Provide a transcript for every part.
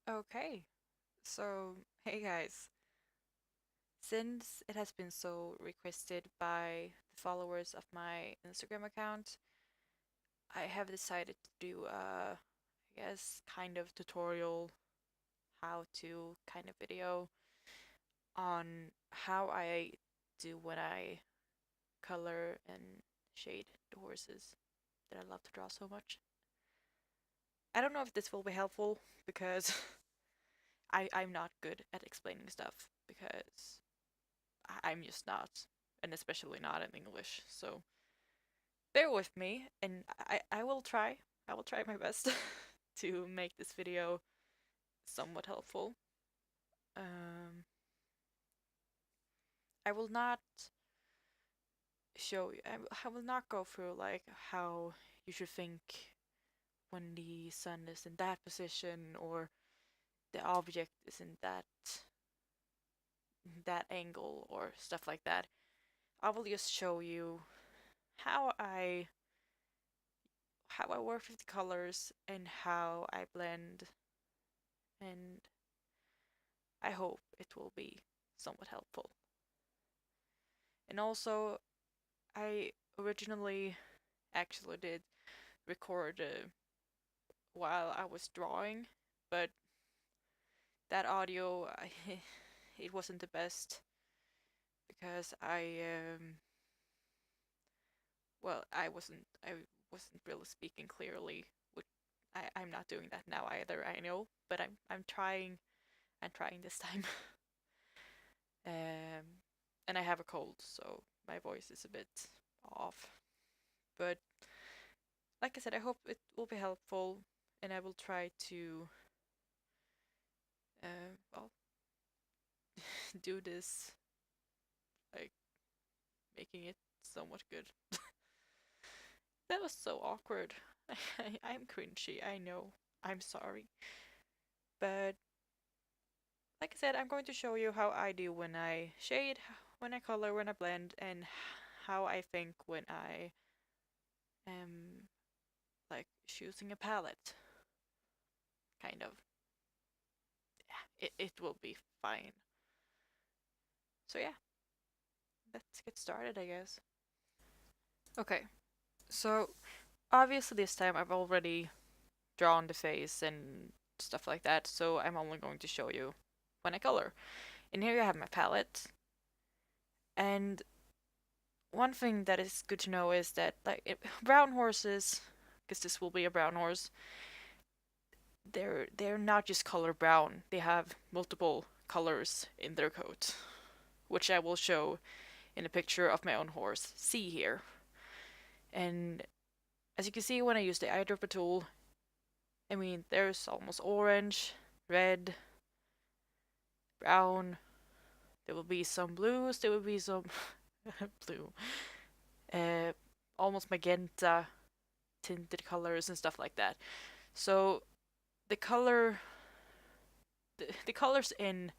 Okay, so hey guys, since it has been so requested by the followers of my Instagram account, I have decided to do I guess kind of tutorial how to kind of video on how I do when I color and shade the horses that I love to draw so much. I don't know if this will be helpful because I'm not good at explaining stuff because I'm just not, and especially not in English. So bear with me, and I will try. I will try my best to make this video somewhat helpful. Um, I will not show you. I will not go through like how you should think when the sun is in that position or the object is in that angle or stuff like that. I will just show you how I work with the colors and how I blend, and I hope it will be somewhat helpful. And also, I originally actually did record while I was drawing, but that audio it wasn't the best because I wasn't really speaking clearly. Which I'm not doing that now either. I know, but I'm trying. I'm trying this time. And I have a cold, so my voice is a bit off. But like I said, I hope it will be helpful, and I will try to, well, do this like making it somewhat good. That was so awkward. I'm cringy. I know. I'm sorry, but like I said, I'm going to show you how I do when I shade, when I color, when I blend, and how I think when I am like choosing a palette. Kind of. It will be fine. So yeah, let's get started, I guess. Okay, so obviously this time I've already drawn the face and stuff like that, so I'm only going to show you when I color. And here you have my palette. And one thing that is good to know is that brown horses, because this will be a brown horse, they're not just color brown. They have multiple colors in their coat, which I will show in a picture of my own horse. See here. And as you can see when I use the eyedropper tool, I mean, there's almost orange, red, brown. There will be some blues, there will be some blue, uh, almost magenta tinted colors and stuff like that. So the color, the colors in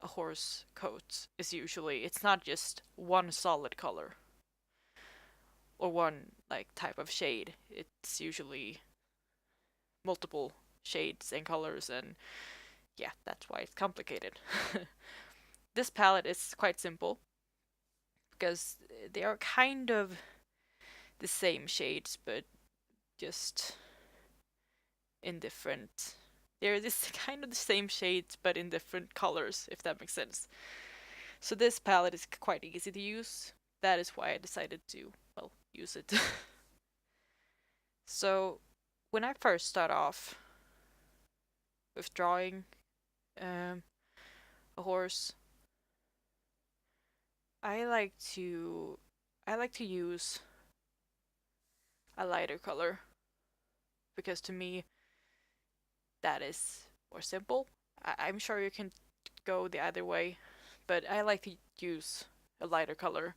a horse coat is usually, it's not just one solid color or one like type of shade. It's usually multiple shades and colors, and yeah, that's why it's complicated. This palette is quite simple because they are kind of the same shades, but just in different. They're this kind of the same shades, but in different colors, if that makes sense. So this palette is quite easy to use. That is why I decided to, well, use it. So when I first start off with drawing um, a horse, I like to I like to use a lighter color because to me that is more simple. I'm sure you can go the other way, but I like to use a lighter color.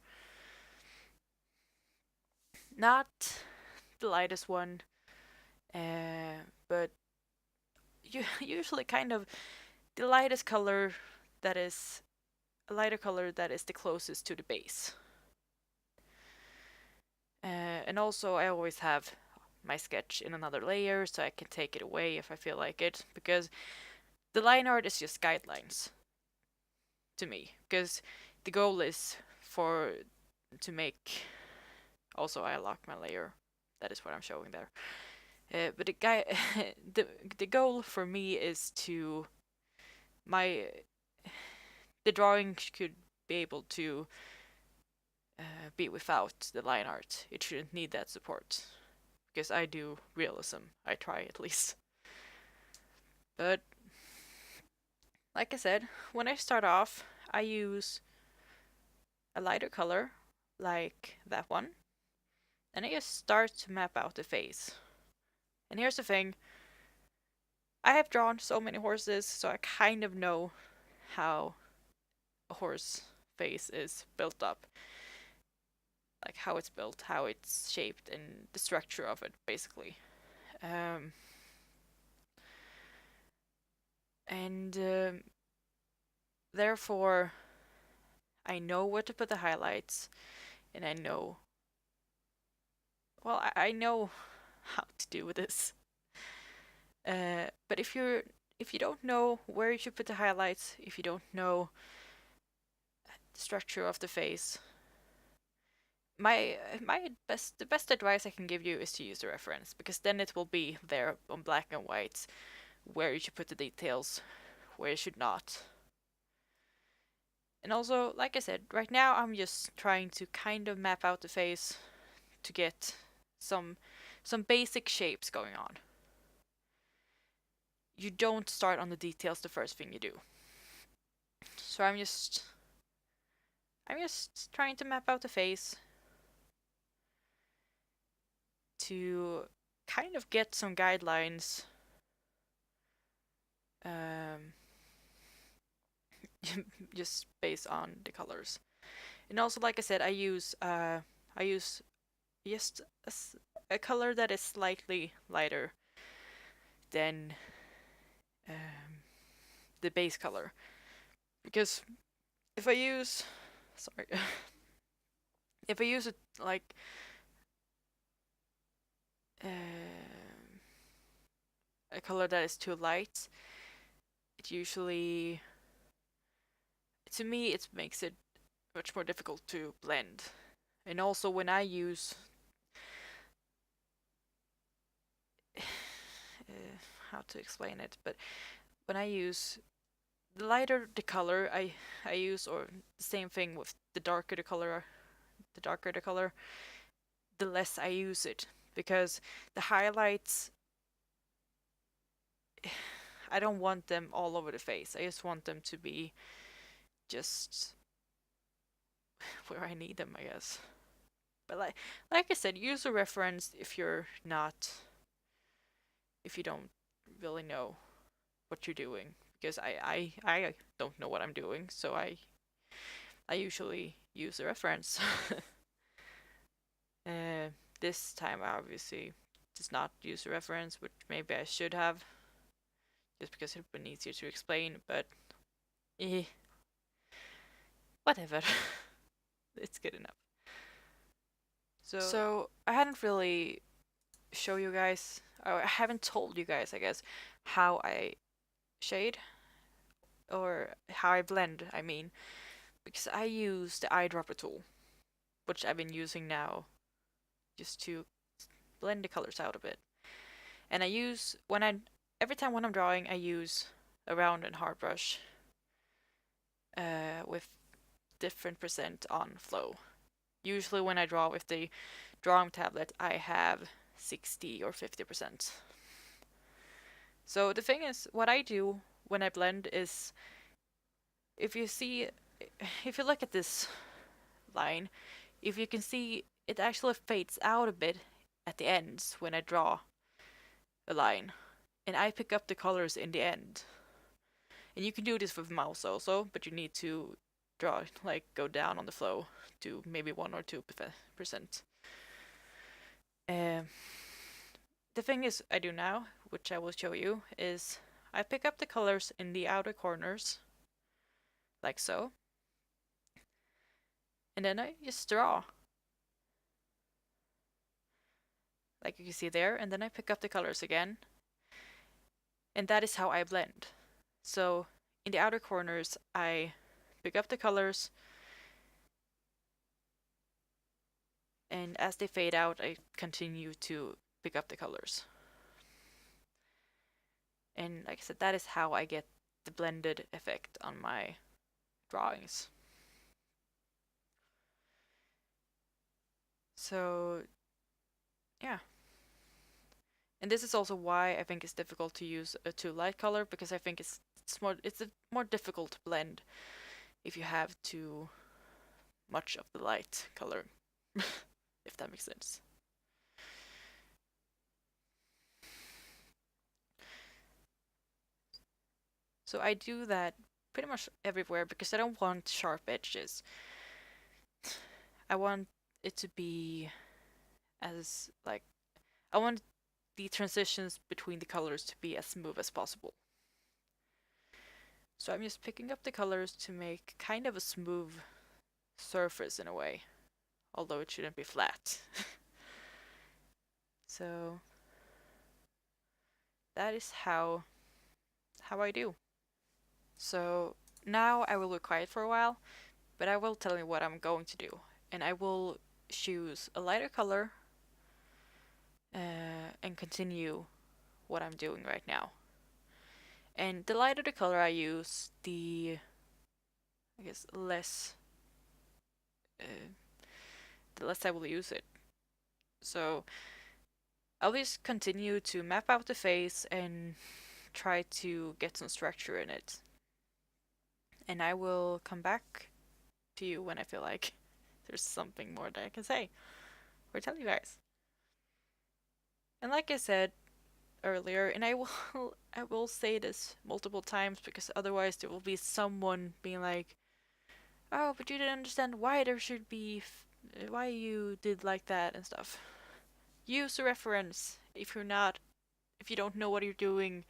Not the lightest one, but usually kind of the lightest color that is a lighter color that is the closest to the base. And also, I always have my sketch in another layer so I can take it away if I feel like it, because the line art is just guidelines to me, because the goal is for to make. Also, I locked my layer. That is what I'm showing there. But the goal for me is to my the drawing could be able to be without the line art. It shouldn't need that support, because I do realism. I try at least. But like I said, when I start off, I use a lighter color, like that one, and I just start to map out the face. And here's the thing, I have drawn so many horses, so I kind of know how a horse face is built up. Like how it's built, how it's shaped, and the structure of it, basically. Um, and therefore, I know where to put the highlights, and I know. Well, I know how to do this. But if you don't know where you should put the highlights, if you don't know the structure of the face, the best advice I can give you is to use the reference, because then it will be there on black and white where you should put the details, where you should not. And also, like I said, right now I'm just trying to kind of map out the face to get some basic shapes going on. You don't start on the details the first thing you do. So I'm just trying to map out the face to kind of get some guidelines, just based on the colors. And also, like I said, I use just a color that is slightly lighter than the base color, because if I use sorry if I use it like a color that is too light, it usually, to me, it makes it much more difficult to blend. And also, when I use how to explain it, but when I use the lighter the color I use, or the same thing with the darker the color, the less I use it, because the highlights, I don't want them all over the face. I just want them to be just where I need them, I guess. But like I said, use a reference if you don't really know what you're doing, because I don't know what I'm doing, so I usually use a reference. This time I obviously does not use a reference, which maybe I should have, just because it would be easier to explain, but whatever. It's good enough. So I hadn't really show you guys, or I haven't told you guys, I guess, how I shade, or how I blend, I mean, because I use the eyedropper tool, which I've been using now just to blend the colors out a bit. And I use, every time when I'm drawing, I use a round and hard brush with different percent on flow. Usually when I draw with the drawing tablet, I have 60 or 50%. So the thing is, what I do when I blend is, if you look at this line, if you can see, it actually fades out a bit at the ends when I draw a line, and I pick up the colors in the end. And you can do this with mouse also, but you need to go down on the flow to maybe 1 or 2%. The thing is, I do now, which I will show you, is I pick up the colors in the outer corners, like so, and then I just draw. like you can see there, and then I pick up the colors again, and that is how I blend. So in the outer corners, I pick up the colors, and as they fade out, I continue to pick up the colors. And like I said, that is how I get the blended effect on my drawings. So yeah. And this is also why I think it's difficult to use a too light color, because I think it's a more difficult to blend if you have too much of the light color, if that makes sense. So I do that pretty much everywhere because I don't want sharp edges. I want it to be as like I want the transitions between the colors to be as smooth as possible. So I'm just picking up the colors to make kind of a smooth surface in a way, although it shouldn't be flat. So that is how I do. So now I will be quiet for a while, but I will tell you what I'm going to do. And I will choose a lighter color and continue what I'm doing right now. And the lighter the color I use, I guess uh, the less I will use it. So I'll just continue to map out the face and try to get some structure in it. And I will come back to you when I feel like there's something more that I can say or tell you guys. And like I said earlier, and I will I will say this multiple times because otherwise there will be someone being like, "Oh, but you didn't understand why there should be why you did like that and stuff." Use a reference if you don't know what you're doing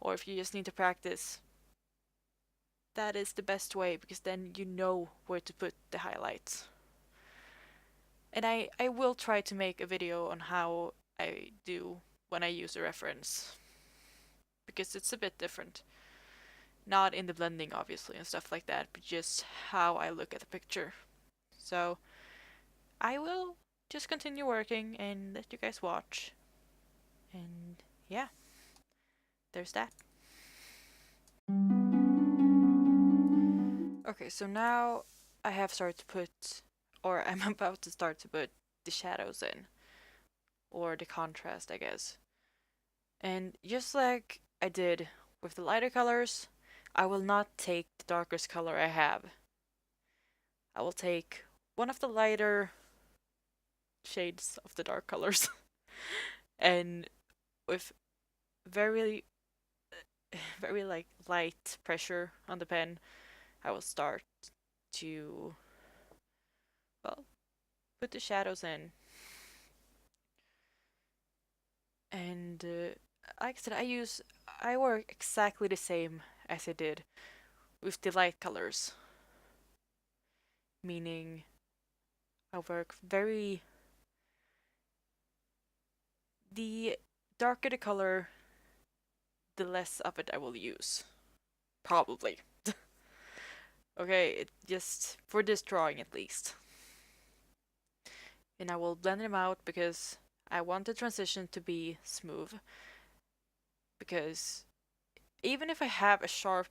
or if you just need to practice. That is the best way because then you know where to put the highlights. And I will try to make a video on how I do when I use a reference because it's a bit different. Not in the blending, obviously, and stuff like that, but just how I look at the picture. So I will just continue working and let you guys watch. And yeah, there's that. Okay, so now I have started to put, or I'm about to start to put the shadows in, or the contrast, I guess. And just like I did with the lighter colors, I will not take the darkest color I have. I will take one of the lighter shades of the dark colors and with very very like light pressure on the pen, I will start to, well, put the shadows in. And like I said, I work exactly the same as I did with the light colors, meaning I work very the darker the color, the less of it I will use, probably. Okay, it just for this drawing at least. And I will blend them out because I want the transition to be smooth. Because even if I have a sharp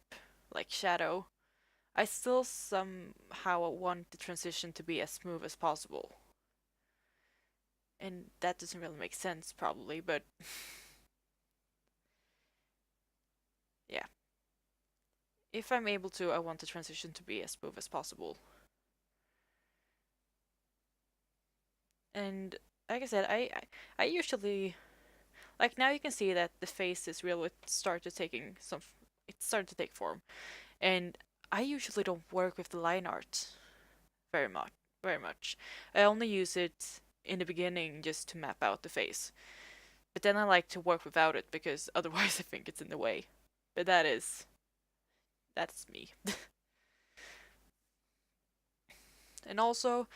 like shadow, I still somehow want the transition to be as smooth as possible. And that doesn't really make sense probably, but yeah. If I'm able to, I want the transition to be as smooth as possible. And like I said, I usually like now you can see that the face is real. It started to take form, and I usually don't work with the line art very much. Very much. I only use it in the beginning just to map out the face, but then I like to work without it because otherwise I think it's in the way. But that's me. And also,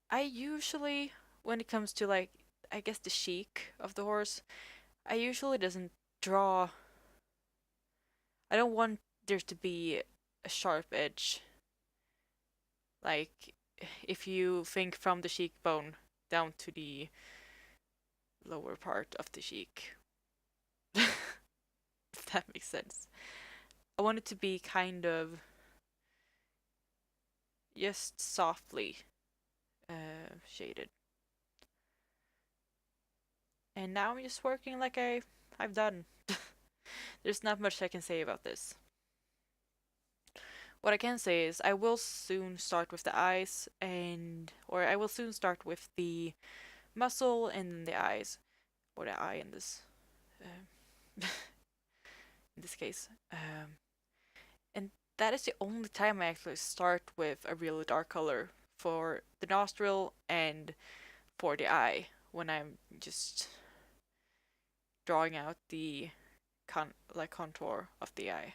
I usually when it comes to like I guess the cheek of the horse, I usually doesn't draw. I don't want there to be a sharp edge. Like if you think from the cheekbone down to the lower part of the cheek. If that makes sense. I want it to be kind of just softly shaded. And now I'm just working like I've done. There's not much I can say about this. What I can say is I will soon start with the eyes or I will soon start with the muscle and the eyes, or the eye uh, in this case. And that is the only time I actually start with a really dark color for the nostril and for the eye when I'm just drawing out the contour of the eye.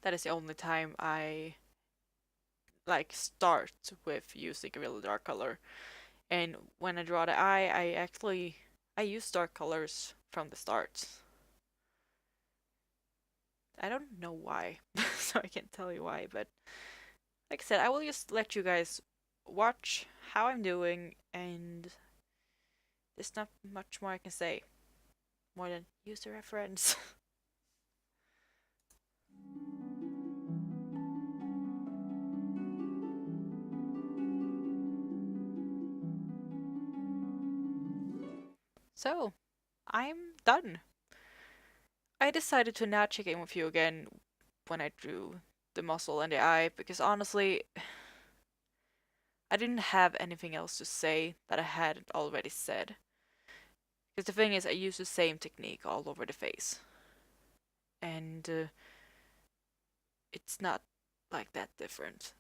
That is the only time I start with using a really dark color. And when I draw the eye, I use dark colors from the start. I don't know why, so I can't tell you why, but like I said, I will just let you guys watch how I'm doing, and there's not much more I can say more than use the reference. So, I'm done. I decided to not check in with you again when I drew the muscle and the eye because honestly, I didn't have anything else to say that I hadn't already said. Because the thing is, I use the same technique all over the face. And it's not like that different.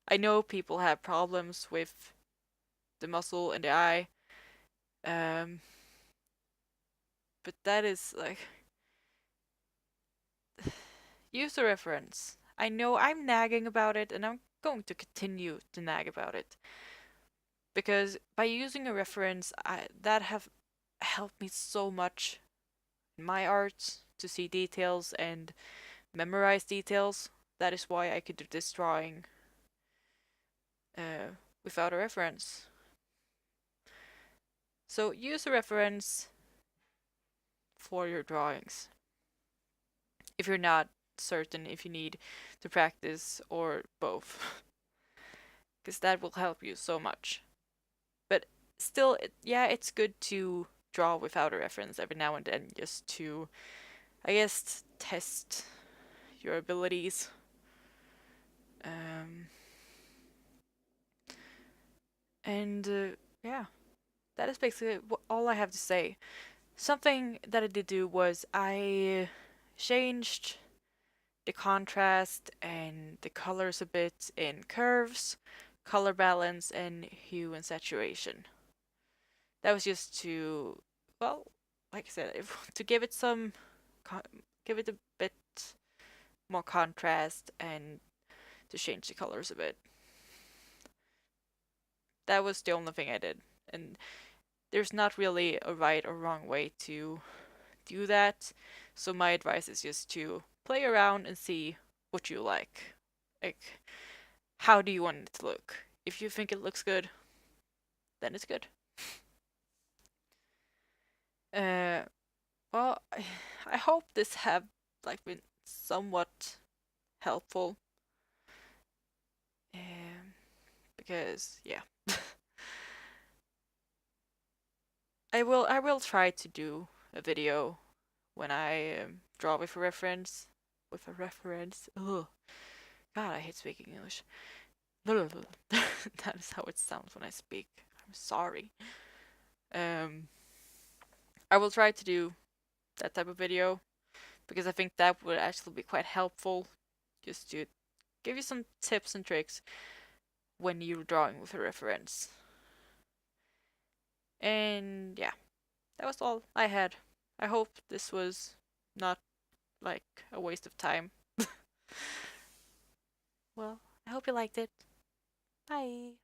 I know people have problems with the muscle and the eye. Um, but that is like. Use a reference. I know I'm nagging about it, and I'm going to continue to nag about it. Because by using a reference, that have helped me so much in my art to see details and memorize details. That is why I could do this drawing without a reference. So use a reference for your drawings. If you're not certain if you need to practice or both. Because that will help you so much. But still, it's good to draw without a reference every now and then just to, I guess, test your abilities. And yeah, that is basically all I have to say. Something that I did do was I changed the contrast and the colors a bit in curves, color balance, and hue and saturation. That was just to, well, like I said, to give it give it a bit more contrast and to change the colors a bit. That was the only thing I did. And there's not really a right or wrong way to do that. So my advice is just to play around and see what you like. Like, how do you want it to look? If you think it looks good, then it's good. Uh, well, I hope this have been somewhat helpful. Because yeah, I will try to do a video when I draw with a reference. With a reference. Ugh. God, I hate speaking English. That is how it sounds when I speak. I'm sorry. I will try to do that type of video because I think that would actually be quite helpful just to give you some tips and tricks when you're drawing with a reference. And yeah, that was all I had. I hope this was not like a waste of time. Well, I hope you liked it. Bye.